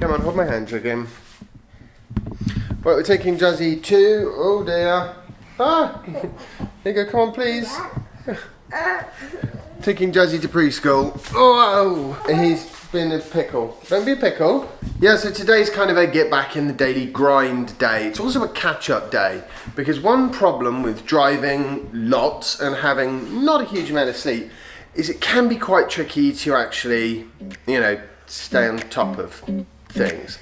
Come on, hold my hand again. Right, we're taking Jazzy to... Oh dear. Ah! Here you go, come on please. Taking Jazzy to preschool. Oh! He's been a pickle. Don't be a pickle. Yeah, so today's kind of a get back in the daily grind day. It's also a catch-up day. Because one problem with driving lots and having not a huge amount of sleep is it can be quite tricky to actually, you know, stay on top of things.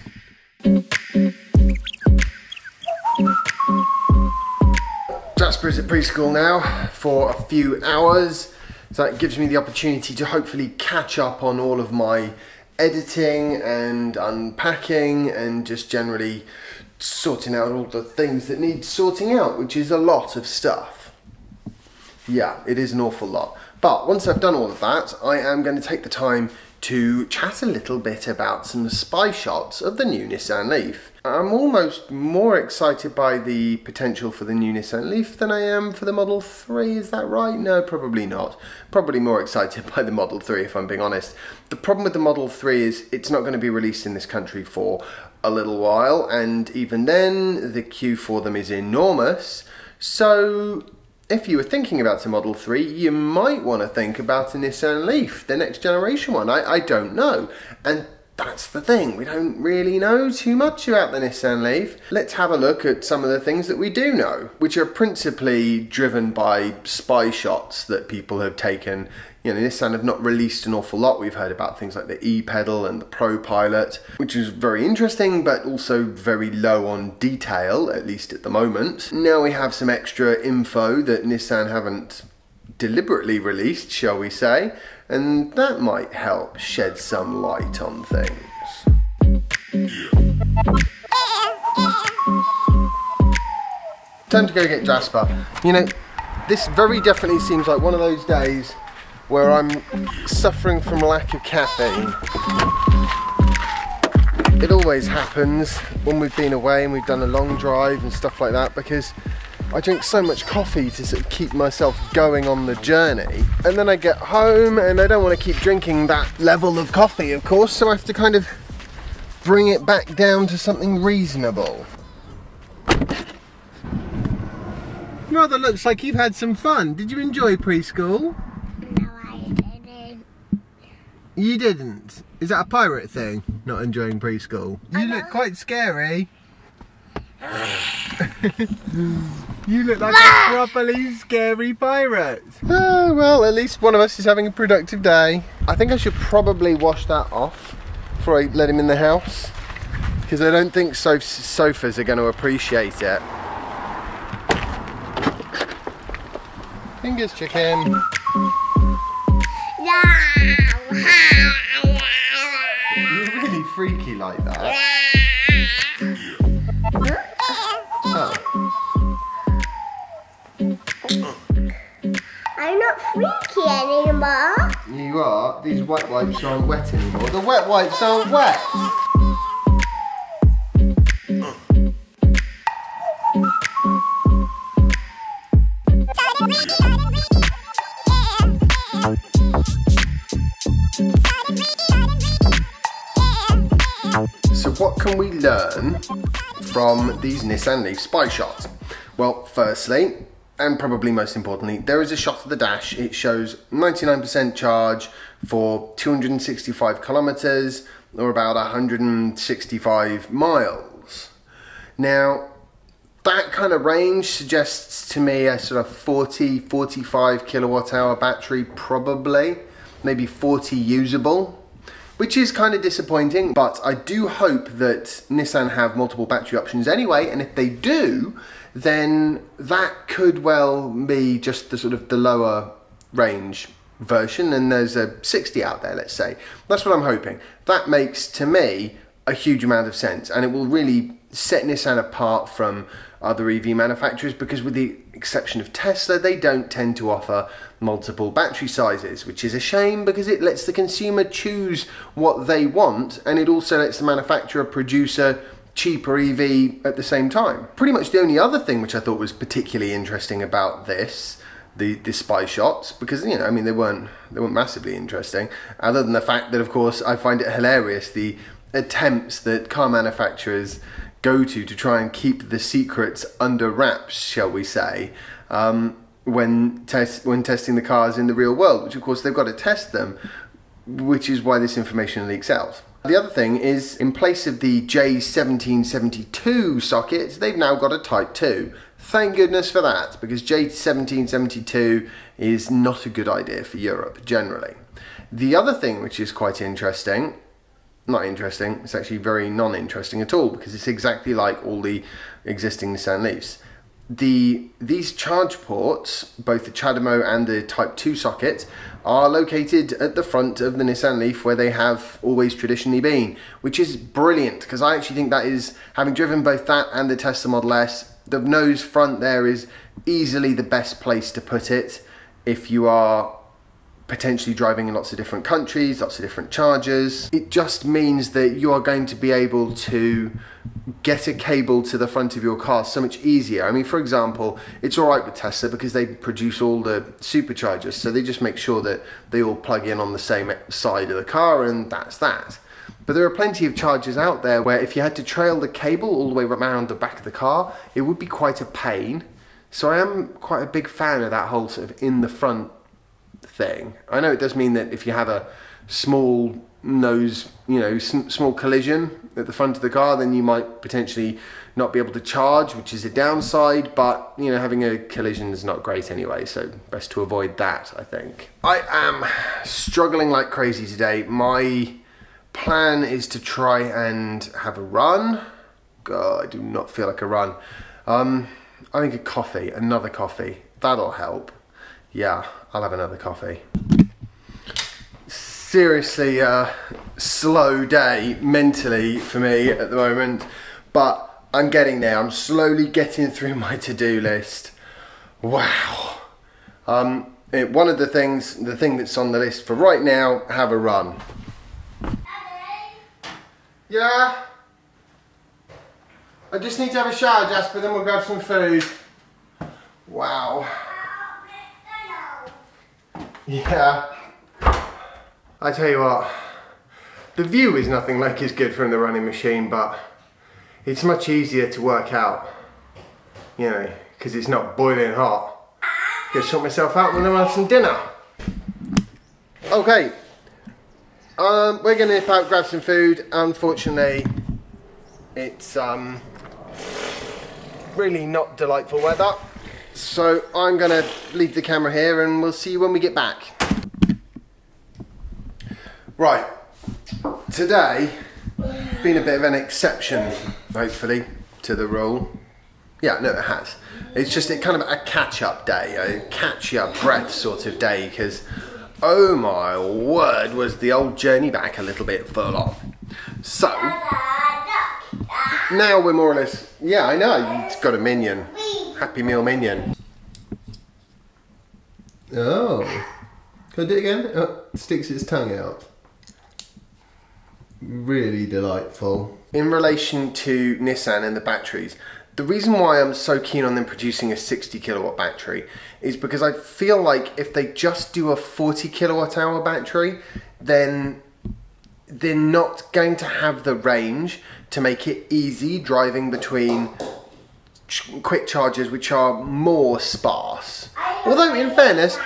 Jasper is at preschool now for a few hours, so that gives me the opportunity to hopefully catch up on all of my editing and unpacking and just generally sorting out all the things that need sorting out, which is a lot of stuff. Yeah, it is an awful lot. But once I've done all of that, I am going to take the time to chat a little bit about some spy shots of the new Nissan LEAF. I'm almost more excited by the potential for the new Nissan LEAF than I am for the Model 3, is that right? No, probably not. Probably more excited by the Model 3 if I'm being honest. The problem with the Model 3 is it's not going to be released in this country for a little while, and even then the queue for them is enormous. So if you were thinking about a Model 3, you might want to think about a Nissan LEAF, the next generation one. I don't know. And that's the thing, we don't really know too much about the Nissan LEAF. Let's have a look at some of the things that we do know, which are principally driven by spy shots that people have taken. You know, Nissan have not released an awful lot. We've heard about things like the e-pedal and the Pro Pilot, which is very interesting, but also very low on detail, at least at the moment. Now we have some extra info that Nissan haven't deliberately released, shall we say, and that might help shed some light on things. Time to go get Jasper. You know, this very definitely seems like one of those days where I'm suffering from lack of caffeine. It always happens when we've been away and we've done a long drive and stuff like that, because I drink so much coffee to sort of keep myself going on the journey, and then I get home and I don't want to keep drinking that level of coffee, of course, so I have to kind of bring it back down to something reasonable. Rather looks like you've had some fun. Did you enjoy preschool? No, I didn't. You didn't? Is that a pirate thing, not enjoying preschool? You look quite scary. You look like a properly scary pirate. Oh, well, at least one of us is having a productive day. I think I should probably wash that off before I let him in the house, because I don't think sofas are going to appreciate it. Fingers, chicken. You're really freaky like that. Oh. I'm not freaky anymore. You are? These wet wipes aren't wet anymore. The wet wipes aren't wet. So what can we learn from these Nissan LEAF spy shots? Well, firstly, and probably most importantly, there is a shot of the dash. It shows 99% charge for 265 kilometers, or about 165 miles. Now, that kind of range suggests to me a sort of 40-45 kilowatt hour battery, probably, maybe 40 usable, which is kind of disappointing, but I do hope that Nissan have multiple battery options anyway, and if they do, then that could well be just the sort of the lower range version, and there's a 60 out there, let's say. That's what I'm hoping. That makes, to me, a huge amount of sense, and it will really set Nissan apart from other EV manufacturers, because with the exception of Tesla, they don't tend to offer multiple battery sizes, which is a shame because it lets the consumer choose what they want, and it also lets the manufacturer produce a cheaper EV at the same time. Pretty much the only other thing which I thought was particularly interesting about this, the spy shots, because, you know, I mean, they weren't massively interesting, other than the fact that, of course, I find it hilarious, the attempts that car manufacturers go to try and keep the secrets under wraps, shall we say, when testing the cars in the real world, which of course they've got to test them, which is why this information leaks out. The other thing is, in place of the J1772 socket, they've now got a Type 2. Thank goodness for that, because J1772 is not a good idea for Europe generally. The other thing which is quite interesting, not interesting, it's actually very non-interesting at all, because it's exactly like all the existing Nissan Leafs. These charge ports, both the CHAdeMO and the Type 2 socket, are located at the front of the Nissan Leaf where they have always traditionally been, which is brilliant, because I actually think that is, having driven both that and the Tesla Model S, the nose front there is easily the best place to put it if you are potentially driving in lots of different countries, lots of different chargers. It just means that you are going to be able to get a cable to the front of your car so much easier. I mean, for example, it's all right with Tesla because they produce all the superchargers, so they just make sure that they all plug in on the same side of the car, and that's that. But there are plenty of chargers out there where if you had to trail the cable all the way around the back of the car, it would be quite a pain. So I am quite a big fan of that whole sort of in the front thing. I know it does mean that if you have a small nose, you know, small collision at the front of the car, then you might potentially not be able to charge, which is a downside, but you know, having a collision is not great anyway, so best to avoid that, I think. I am struggling like crazy today. My plan is to try and have a run. God, I do not feel like a run. I think a coffee, another coffee, that'll help. Yeah, I'll have another coffee. Seriously, slow day mentally for me at the moment, but I'm getting there. I'm slowly getting through my to-do list. Wow. One of the thing that's on the list for right now, have a run. Yeah? I just need to have a shower, Jasper, then we'll grab some food. Wow. Yeah. I tell you what, the view is nothing like it's good from the running machine, but it's much easier to work out, you know, because it's not boiling hot. Go sort myself out when I have some dinner. Okay, we're going to nip out, grab some food. Unfortunately, it's really not delightful weather, so I'm going to leave the camera here and we'll see you when we get back. Right, today been a bit of an exception, hopefully, to the rule. Yeah, no, it has. It's just kind of a catch-up day, a catch-your-breath sort of day, because, oh my word, was the old journey back a little bit full on. So, now we're more or less, yeah, I know, it's got a minion. Happy Meal minion. Oh, can I do it again? Oh, it sticks its tongue out. Really delightful. In relation to Nissan and the batteries, the reason why I'm so keen on them producing a 60 kilowatt battery is because I feel like if they just do a 40 kilowatt hour battery, then they're not going to have the range to make it easy driving between quick chargers which are more sparse. Although in fairness,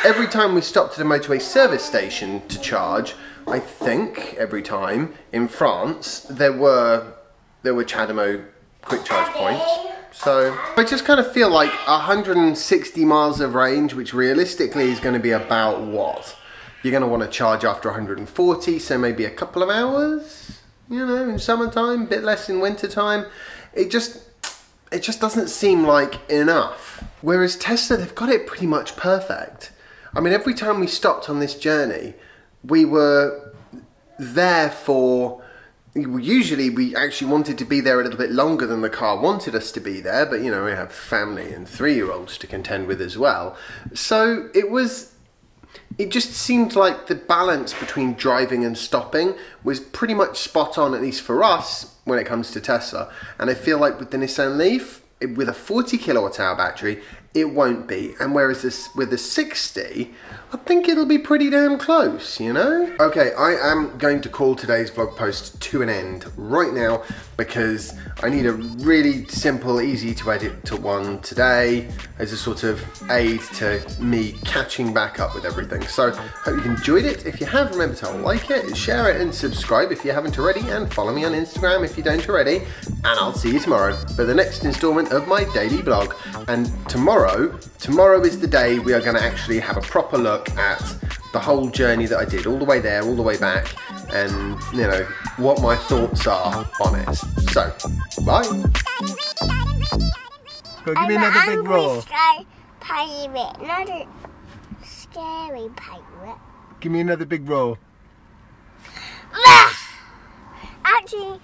every time we stopped at a motorway service station to charge, I think every time in France there were CHAdeMO quick charge points. So I just kind of feel like 160 miles of range, which realistically is going to be about what? You're going to want to charge after 140, so maybe a couple of hours, you know, in summertime, a bit less in wintertime. It just doesn't seem like enough. Whereas Tesla, they've got it pretty much perfect. I mean, every time we stopped on this journey, we were there for, usually we actually wanted to be there a little bit longer than the car wanted us to be there, but you know, we have family and 3-year-olds to contend with as well. So it just seemed like the balance between driving and stopping was pretty much spot on, at least for us, when it comes to Tesla. And I feel like with the Nissan LEAF, with a 40 kilowatt hour battery, it won't be. And whereas with the 60, I think it'll be pretty damn close, you know? Okay, I am going to call today's vlog post to an end right now because I need a really simple, easy to edit to one today as a sort of aid to me catching back up with everything. So, hope you've enjoyed it. If you have, remember to like it, share it and subscribe if you haven't already, and follow me on Instagram if you don't already. And I'll see you tomorrow for the next installment of my daily vlog. And tomorrow is the day we are going to actually have a proper look at the whole journey that I did, all the way there, all the way back, and you know what my thoughts are on it. So, bye. Go, give me another big roll. Pirate, not a scary pirate. Give me another big roll. Actually,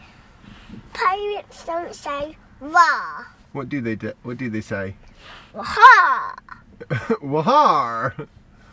pirates don't say "rah." What do they say? Wah-ha! Wahar!